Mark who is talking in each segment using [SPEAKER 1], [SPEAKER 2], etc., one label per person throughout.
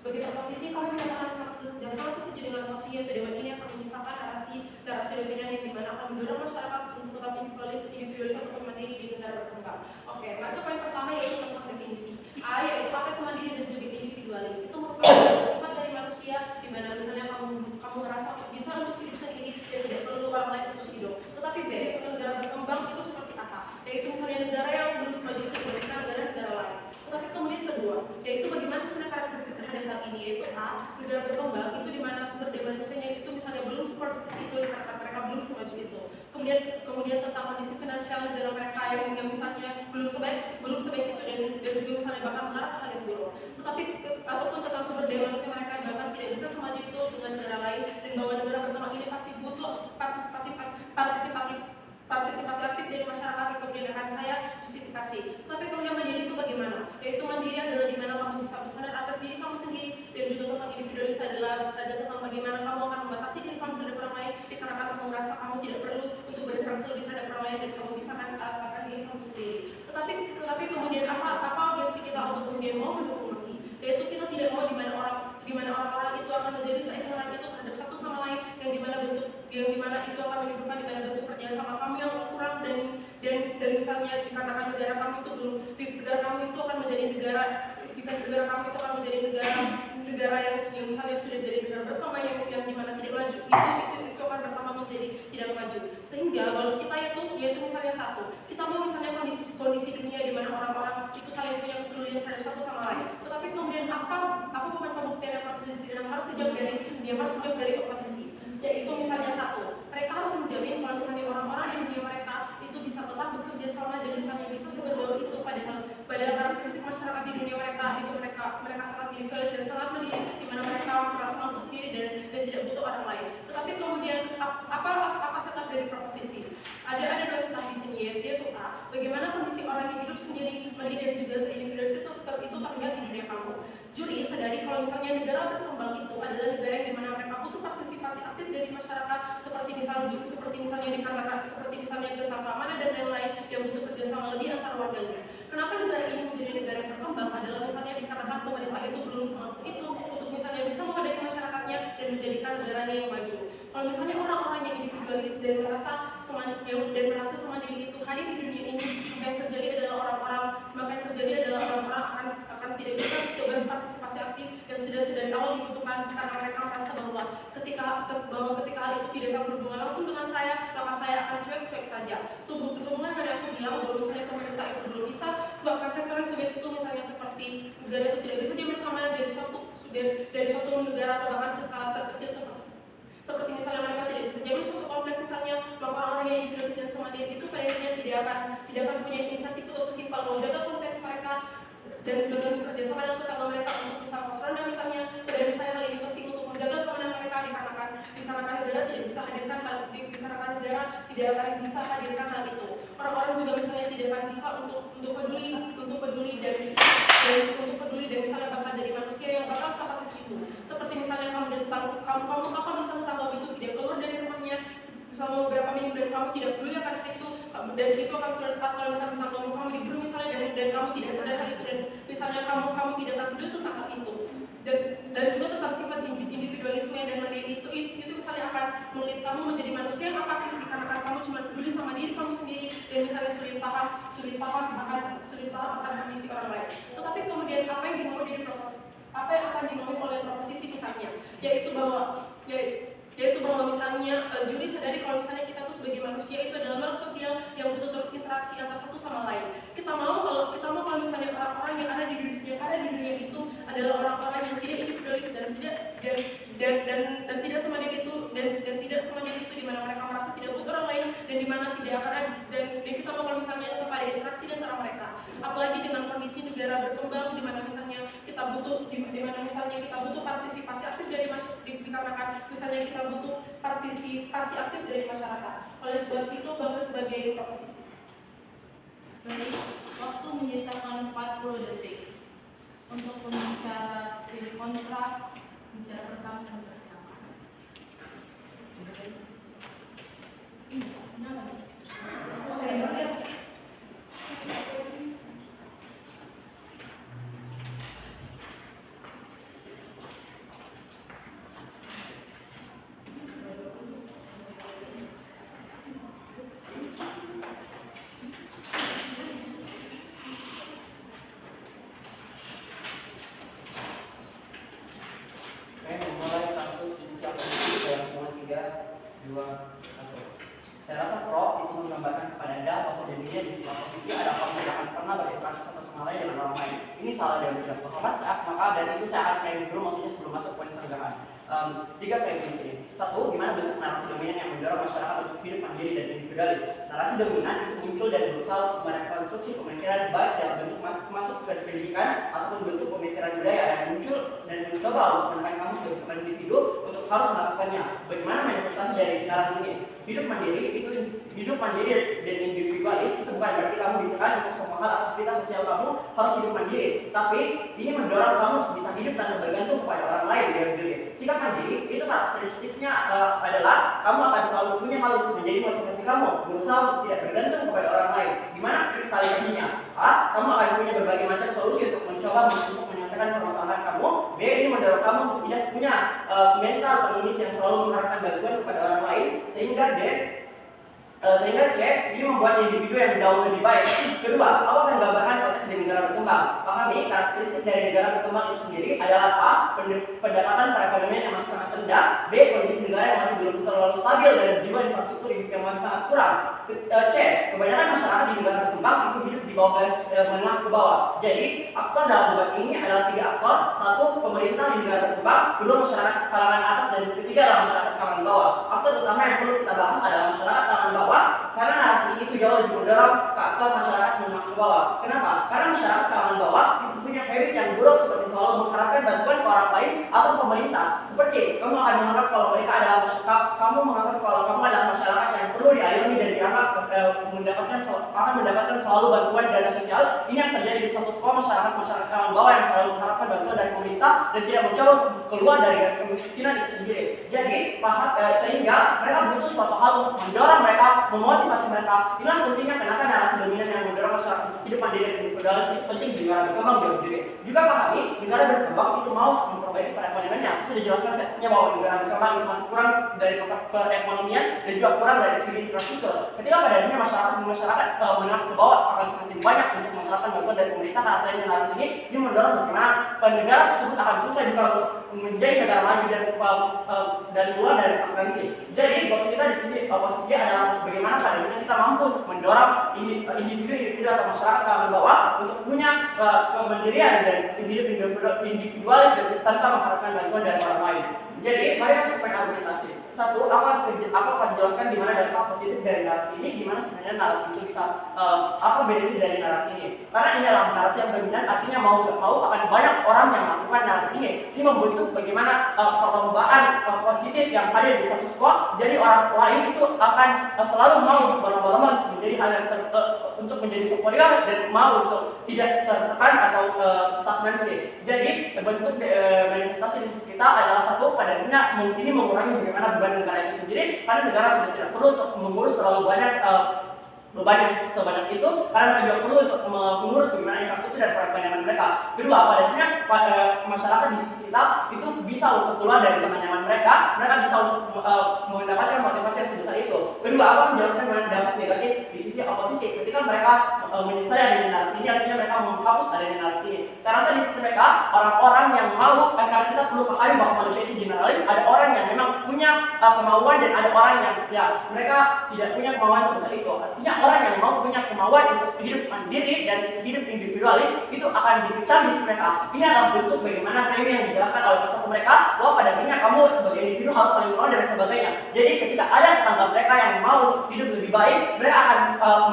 [SPEAKER 1] Sebagai oposisi, kami menyatakan dan salah satu dengan posisi yaitu dewan ini akan menyisakan narasi dominan yang dimana akan mendorong masyarakat untuk tetap individualis atau mandiri di negara berkembang. Oke, maka poin pertama yaitu tentang definisi. A yaitu apa itu mandiri dan juga individualis. Itu merupakan sifat dari manusia di mana misalnya kamu merasa bisa untuk hidup sendiri dan tidak perlu orang lain untuk hidup. Tetapi B, negara berkembang itu seperti apa? Yaitu misalnya negara yang belum semaju dibandingkan negara-negara lain. Tetapi kemudian kedua, yaitu bagaimana sebenarnya karakteristik terhadap hal ini, yaitu A, negara berkembang itu di mana sumber daya manusianya itu misalnya belum seperti itu karena mereka belum semaju itu. Kemudian tentang kondisi finansial negara mereka yang misalnya belum sebaik itu dan juga misalnya bahkan mengarah ke hal yang buruk. Tetapi ataupun tentang sumber daya manusia mereka yang bahkan tidak bisa semaju itu dengan negara lain, dan bahwa negara berkembang ini pasti butuh partisipasi aktif dari masyarakat yang kemudian akan saya justifikasi. Tapi kemudian mandiri itu bagaimana? Yaitu mandiri adalah di mana kamu bisa bersandar atas diri kamu sendiri, dan juga tentang individualis adalah tentang bagaimana kamu akan membatasi diri kamu terhadap orang lain dikarenakan kamu merasa kamu tidak perlu untuk berinteraksi lebih terhadap orang lain dan kamu bisa akan diri kamu sendiri. Tetapi kemudian apa objeksi kita untuk kemudian mau mendukung Messi? Yaitu kita tidak mau di mana orang-orang itu akan menjadi seignoran itu terhadap satu sama lain, yang di mana itu akan menimbulkan di mana bentuk kerjasama kamu yang kurang dan misalnya dikarenakan negara kamu itu akan menjadi negara yang misalnya sudah jadi negara berkembang yang di mana tidak maju, itu akan bertambah menjadi tidak maju. Sehingga goals kita yaitu misalnya satu, kita mau misalnya kondisi dunia di mana orang-orang itu saling punya kepedulian terhadap satu sama lain. Tetapi kemudian apa bukan pembuktian yang harus dijawab dari oposisi, yaitu misalnya satu, mereka harus menjamin kalau misalnya orang-orang di dunia mereka itu bisa tetap bekerja sama dan misalnya bisa seberbaur itu pada karakteristik masyarakat di dunia mereka itu mereka sangat individualis dan sangat mandiri, di mana mereka merasa mampu sendiri dan tidak butuh orang lain. Tetapi kemudian apa setup dari proposisi? Ada dua setup di sini, yaitu A, bagaimana kondisi orang yang hidup sendiri mandiri dan juga seindividualis itu terlihat di dunia kamu. Juri sadari kalau misalnya negara berkembang itu adalah negara yang dimana mereka butuh partisipasi aktif dari masyarakat, seperti misalnya tentang keamanan dan lain-lain yang butuh kerjasama lebih antar warganya. Kenapa negara ini menjadi negara yang berkembang adalah misalnya dikarenakan pemerintah itu belum semampu itu untuk misalnya bisa menghadapi masyarakatnya dan menjadikan negaranya yang maju. Kalau misalnya orang-orang yang individualis dan merasa semandiri itu hadir di dunia ini, maka yang terjadi adalah orang-orang akan tidak bisa berpartisipasi aktif yang sudah dari awal dibutuhkan, karena mereka merasa bahwa ketika hal itu tidak akan berhubungan langsung dengan saya, maka saya akan cuek saja. Sebelumnya tadi aku bilang bahwa misalnya pemerintah itu belum bisa, sebab konsekuensi Soviet itu misalnya seperti negara itu tidak bisa diambil keamanan dari suatu negara atau bahkan ke skala terkecil seperti misalnya mereka tidak bisa jamin suatu kompleks misalnya, maka orang-orang yang individualis dan semandiri itu pada intinya tidak akan punya inisiatif untuk sesimpel menjaga konteks mereka dan dengan kerjasama dengan tetangga mereka untuk bisa kosrona misalnya hal ini penting untuk menjaga keamanan mereka dikarenakan negara tidak bisa hadirkan dikarenakan negara tidak akan bisa hadirkan hal itu. Orang-orang juga misalnya tidak akan bisa untuk peduli dan misalnya bakal jadi manusia yang bakal sepakat itu. Seperti misalnya kamu bisa tetangga itu tidak keluar dari rumahnya selama beberapa minggu dan kamu tidak peduli akan itu, dan itu akan terus kalau misalnya tetangga kamu dibunuh misalnya dan kamu tidak sadar hal itu, dan misalnya kamu tidak akan peduli tentang hal itu, dan juga tentang sifat individualisme dan mandiri itu misalnya akan menulis kamu menjadi manusia yang apatis dikarenakan kamu cuma peduli sama diri kamu sendiri dan misalnya sulit paham akan kondisi orang lain. Tetapi kemudian apa yang akan dimaui oleh proposisi misalnya, yaitu bahwa misalnya juri sadari kalau misalnya kita tuh sebagai manusia itu adalah makhluk sosial yang butuh terus interaksi antara satu sama lain. Kita mau kalau misalnya orang-orang yang ada di dunia itu adalah orang-orang yang tidak individualis dan tidak semandiri itu di mana mereka merasa tidak butuh orang lain dan di mana tidak akan ada dan kita mau kalau misalnya kepada interaksi di antara mereka. Apalagi dengan kondisi negara berkembang di mana misalnya kita butuh partisipasi aktif dari masyarakat, dikarenakan misalnya kita butuh partisipasi aktif dari masyarakat. Oleh sebab itu bagus sebagai proposisi.
[SPEAKER 2] Baik, waktu menyisakan 40 detik untuk pembicara tim kontrak, bicara pertama dan bersama.
[SPEAKER 3] salah dan tidak paham, maka dari itu saya akan framing dulu, maksudnya sebelum masuk poin serangkaian. 3 framing di sini. 1. Gimana bentuk narasi dominan yang mendorong masyarakat untuk hidup mandiri dan individualis. Narasi dominan itu muncul dan berusaha merekonstruksi pemikiran baik dalam bentuk masuk ke pendidikan ataupun bentuk pemikiran budaya yang muncul dan mencoba untuk menekan kamu sebagai seorang individu untuk harus melakukannya. Bagaimana manifestasi dari narasi ini? Hidup mandiri dan individualis itu bukan berarti kamu ditekan untuk semua hal aktivitas sosial kamu harus hidup mandiri, tapi ini mendorong kamu untuk bisa hidup tanpa bergantung kepada orang lain. Sikap mandiri itu karakteristiknya adalah kamu akan selalu punya hal untuk menjadi motivasi kamu, berusaha untuk tidak bergantung kepada orang lain. Gimana kristalisasinya? A. Kamu akan punya berbagai macam solusi untuk mencoba untuk menyelesaikan permasalahan kamu. B. Ini mendorong kamu untuk tidak punya mental pengemis yang selalu mengharapkan bantuan kepada orang lain. Sehingga C. Ini membuat individu yang jauh lebih baik. Kedua, aku akan gambarkan konteks dari negara berkembang. Pahami karakteristik dari negara berkembang itu sendiri adalah A. Pendapatan perekonomian yang masih sangat rendah. B. Kondisi negara yang masih belum terlalu stabil dan juga infrastruktur yang masih sangat kurang. C. Kebanyakan masyarakat di negara berkembang itu hidup di bawah garis menengah ke bawah. Jadi, aktor dalam debat ini adalah 3 aktor. 1. Pemerintah di negara berkembang. 2. Masyarakat kalangan atas. Dan ketiga adalah masyarakat kalangan bawah. Aktor utama yang perlu kita bahas adalah masyarakat kalangan bawah, karena narasi ini itu jauh lebih mendorong ke aktor masyarakat menengah ke bawah. Kenapa? Karena masyarakat kalangan bawah itu punya habit yang buruk seperti selalu mengharapkan bantuan ke orang lain atau pemerintah. Seperti kamu akan menganggap kalau mereka adalah masyarakat yang perlu diayomi dan dianggap akan mendapatkan selalu bantuan dana sosial. Ini yang terjadi di status quo masyarakat kalangan bawah yang selalu mengharapkan bantuan dari pemerintah dan tidak mencoba untuk keluar dari garis kemiskinan itu sendiri. Jadi sehingga mereka butuh suatu hal untuk mendorong mereka, memotivasi mereka. Inilah pentingnya kenapa narasi dominan yang mendorong masyarakat untuk hidup mandiri dan individualis itu penting di negara berkembang juga pahami negara berkembang itu mau memperbaiki perekonomiannya. Saya sudah jelaskan setnya bahwa negara berkembang itu masih kurang dari perekonomian dan juga kurang dari segi infrastruktur. Ketika pada akhirnya masyarakat menengah ke bawah akan semakin banyak untuk mengharapkan bantuan dari pemerintah, karena adanya narasi ini mendorong bagaimana negara tersebut akan susah juga untuk menjadi negara maju dan keluar dari stagnasi. Jadi posisi kita di sini posisinya adalah bagaimana pada akhirnya kita mampu mendorong individu atau masyarakat kalangan bawah untuk punya kemandirian dan hidup individualis dan tanpa mengharapkan bantuan dari orang lain. Jadi mari masuk ke argumentasi. 1. Aku akan jelaskan di mana dampak positif dari narasi ini, di mana sebenarnya narasi itu bisa apa benefit dari narasi ini. Karena ini adalah narasi yang dominan, artinya mau tidak mau akan banyak orang yang melakukan narasi ini. Ini membentuk bagaimana perlombaan positif yang ada di status quo. Jadi orang lain itu akan selalu mau untuk berlomba-lomba untuk menjadi hal yang untuk menjadi superior dan mau untuk tidak tertekan atau stagnasi. Jadi bentuk manifestasi di sisi kita adalah 1. Pada akhirnya ini mengurangi bagaimana beban negara itu sendiri, karena negara sudah tidak perlu untuk mengurus terlalu banyak beban yang sebanyak itu, karena mereka juga perlu untuk mengurus bagaimana infrastruktur dan perekonomian mereka. Kedua, pada akhirnya masyarakat di sisi kita itu bisa untuk keluar dari zona nyaman mereka bisa untuk mendapatkan motivasi yang sebesar itu. Kedua, apa menjelaskan bagaimana dampak negatif di sisi oposisi ketika mereka menyesali adanya narasi ini, artinya mereka menghapus adanya narasi ini. Saya rasa di sisi mereka orang-orang yang mau, karena kita perlu pahami bahwa manusia itu generalis, ada orang yang memang punya kemauan dan ada orang yang mereka tidak punya kemauan sebesar itu. Artinya orang yang mau punya kemauan untuk hidup mandiri dan hidup individualis itu akan dipecah di sisi mereka. Ini adalah bentuk bagaimana frame yang dijelaskan oleh pesawat mereka bahwa pada akhirnya kamu sebagai individu harus saling mengenal dan sebagainya. Jadi ketika ada tetangga mereka yang mau untuk hidup lebih baik, mereka akan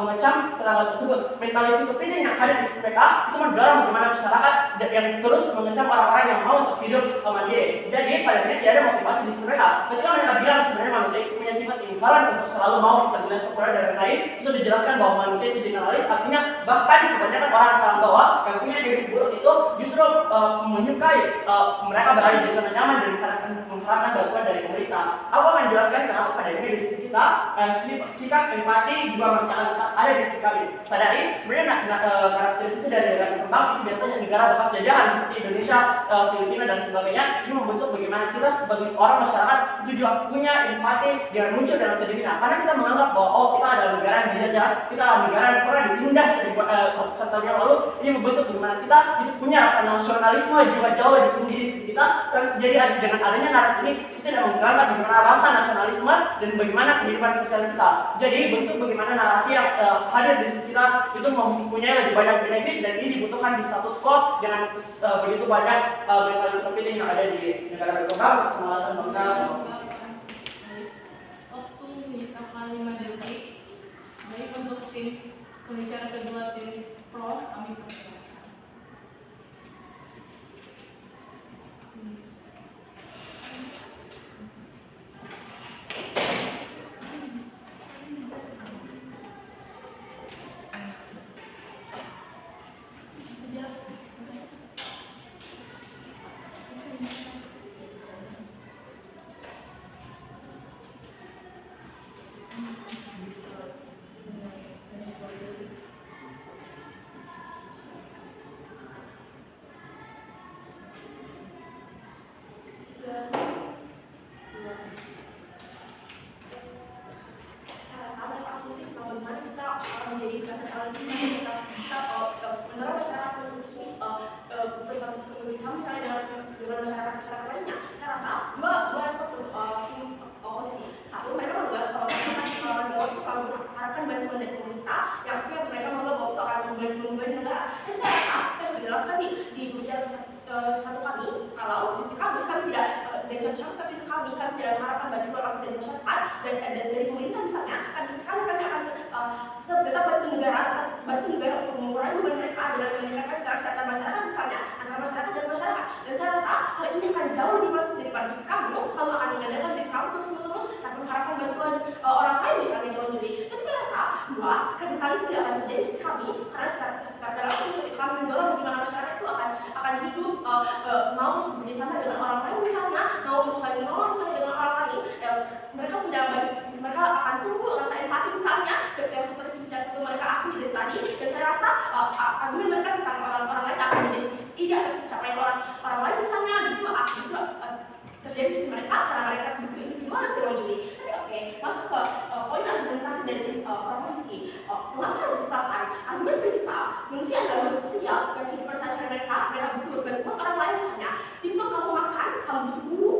[SPEAKER 3] mengecam tetangga tersebut. Mentality kepentingan yang ada di sisi mereka itu mendorong bagaimana masyarakat yang terus mengecam orang-orang yang mau untuk hidup mandiri. Jadi pada akhirnya tidak ada motivasi di sisi mereka. Ketika mereka bilang sebenarnya manusia itu punya sifat inherent untuk selalu mau terlihat superior dari orang lain, sudah dijelaskan bahwa manusia itu generalis, artinya bahkan kebanyakan orang kalangan bawah yang punya habit buruk itu justru menyukai mereka berada di zona nyaman dan mengharapkan bantuan dari pemerintah. Aku akan jelaskan kenapa pada akhirnya di sisi kita sikap empati juga masih ada di sisi kami. Sadari sebenarnya karakteristik dari negara berkembang itu biasanya negara bekas jajahan seperti Indonesia, pimpinan dan sebagainya, ini membentuk bagaimana kita sebagai seorang masyarakat itu juga punya empati dengan muncul dalam sendirinya. Karena kita menganggap bahwa oh kita adalah negara yang dijajah, kita adalah negara yang pernah ditindas dari ratusan tahun yang lalu. Ini membentuk bagaimana kita itu punya rasa nasionalisme juga jauh lebih tinggi di sisi kita. Dan jadi dengan adanya narasi ini kita tidak menggambar bagaimana rasa nasionalisme dan bagaimana kehidupan sosial kita. Jadi bentuk bagaimana narasi yang hadir di sisi kita itu mempunyai lebih banyak benefit dan ini dibutuhkan di status quo dengan begitu banyak metode terpilih yang ada di negara berkembang. Alasan bangga.
[SPEAKER 2] Waktu menyisakan 5 detik. Baik untuk tim pembicara kedua tim pro kami persilakan.
[SPEAKER 1] Dari pemerintah misalnya, kan sekarang kami akan tetap bantu negara untuk mengurangi beban mereka dengan meningkatkan kesehatan masyarakat misalnya antara masyarakat dan masyarakat. Dan saya rasa hal ini akan jauh lebih masif daripada kamu kalau akan mengandalkan diri kamu terus tanpa mengharapkan bantuan orang lain misalnya dalam diri. Tapi saya rasa dua kali tidak akan terjadi di kami karena secara langsung ketika kami mendorong bagaimana masyarakat itu akan hidup mau bekerjasama dengan orang lain misalnya, mau saling menolong misalnya dengan orang lain. Mereka akan tumbuh rasa empati misalnya seperti bicara satu mereka akui dari tadi. Dan saya rasa argumen mereka tentang orang lain akan menjadi tidak pencapaian orang lain misalnya justru terjadi di mereka karena mereka begitu individualis dalam juri. Tapi oke, masuk ke poin argumentasi dari proposisi. Mengapa harus disalahkan? Argumen prinsipal manusia adalah makhluk sosial dan kehidupan sehari-hari mereka butuh berbantu orang lain misalnya. Simpel kamu makan, kamu butuh guru,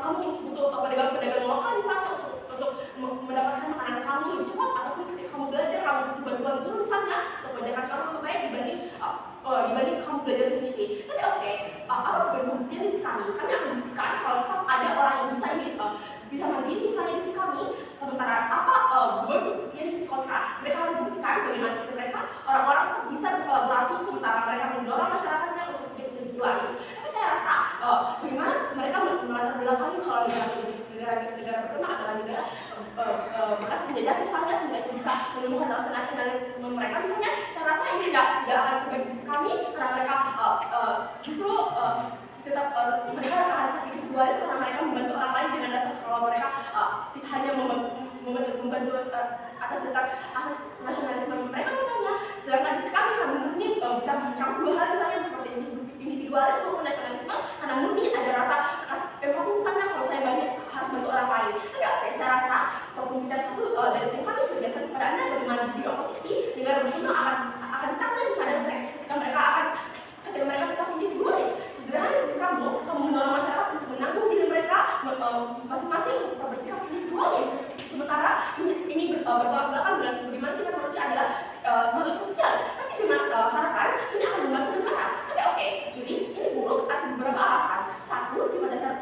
[SPEAKER 1] kamu butuh pedagang lokal misalnya untuk mendapatkan makanan kamu lebih cepat, ataupun ketika kamu belajar kamu butuh bantuan guru misalnya untuk mengajarkan kamu lebih baik dibanding kamu belajar sendiri. Tapi oke, apa pembuktian di sisi kami akan membuktikan kalau tetap ada orang yang bisa mandiri misalnya di sisi kami, sementara pembuktian di sisi kontra mereka harus buktikan bagaimana sisi mereka orang-orang tetap bisa berkolaborasi sementara mereka mendorong masyarakatnya untuk menjadi individualis. Tapi saya rasa bagaimana mereka melatar belakangi kalau negara berkembang adalah negara bekas penjajah misalnya sehingga itu bisa menemukan rasa nasionalisme mereka misalnya. Saya rasa ini tidak akan sebagai sisi kami karena mereka justru tetap mereka akan individualis karena mereka membantu orang lain dengan dasar kalau mereka tidak hanya membantu atas dasar asas nasionalisme mereka misalnya. Sedangkan di sisi kami murni bisa mencakup dua hal misalnya seperti individualis maupun nasionalisme karena murni ada rasa empati misalnya kalau saya banyak harus bantu orang lain. Tapi oke, saya rasa pembicaraan satu dari tim kami sudah biasa kepada Anda bagaimana di oposisi negara berkembang akan stagnan misalnya ketika mereka tetap individualis. Sederhana sih kamu mendorong masyarakat untuk menanggung diri mereka masing-masing untuk bersikap individualis. Sementara ini bertolak belakang dengan bagaimana sifat manusia adalah makhluk sosial. Tapi dengan harapan ini akan membantu negara. Tapi oke, jadi ini buruk atas beberapa alasan. Satu, sifat dasar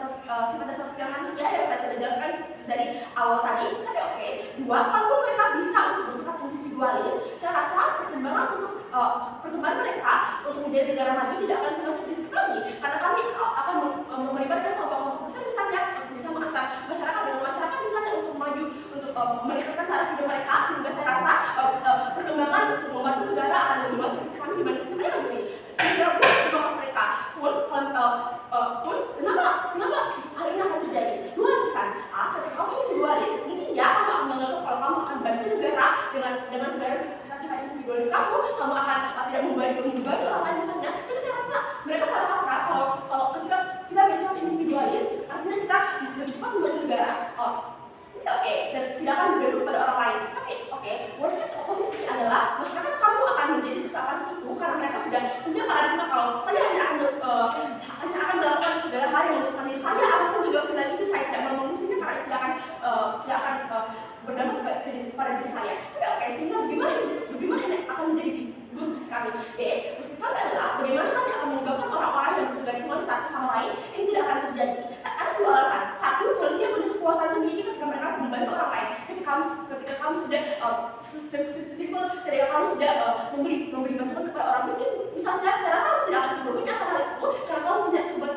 [SPEAKER 1] sosial manusia yang saya sudah jelaskan dari awal tadi. Tapi oke, dua, kalau mereka bisa untuk bersikap individualis, saya rasa perkembangan mereka untuk menjadi negara maju tidak akan semasif di kami, karena kami akan melibatkan kelompok-kelompok besar misalnya bisa mengantar masyarakat dengan masyarakat misalnya untuk maju untuk meningkatkan taraf hidup mereka, sehingga saya rasa perkembangan untuk membantu negara akan lebih masif di kami dibanding mereka sendiri. Sehingga semua mereka pun kenapa hal ini akan terjadi? Dua alasan. Ketika kamu individualis, mungkin ya kamu akan menganggap kalau kamu akan bantu negara dengan segala sifat individualis kamu akan tidak membagi orang lain misalnya. Tapi saya rasa mereka salah kaprah kalau ketika hal yang menguntungkan diri saya, apapun juga pilihan itu saya tidak mau mengusirnya karena itu tidak akan berdampak pada diri saya. Oke, sehingga bagaimana ini akan menjadi buruk sekali. Meskipun adalah bagaimana kami akan menyebabkan orang-orang yang bergantungan satu sama lain ini tidak akan terjadi. Ada dua alasan. Satu, manusia punya kekuasaan sendiri ketika mereka membantu orang lain. Ketika kamu sudah simpel, ketika kamu sudah memberi bantuan kepada orang miskin, misalnya, saya rasa kamu tidak akan berguna pada hal itu karena kamu punya sebuah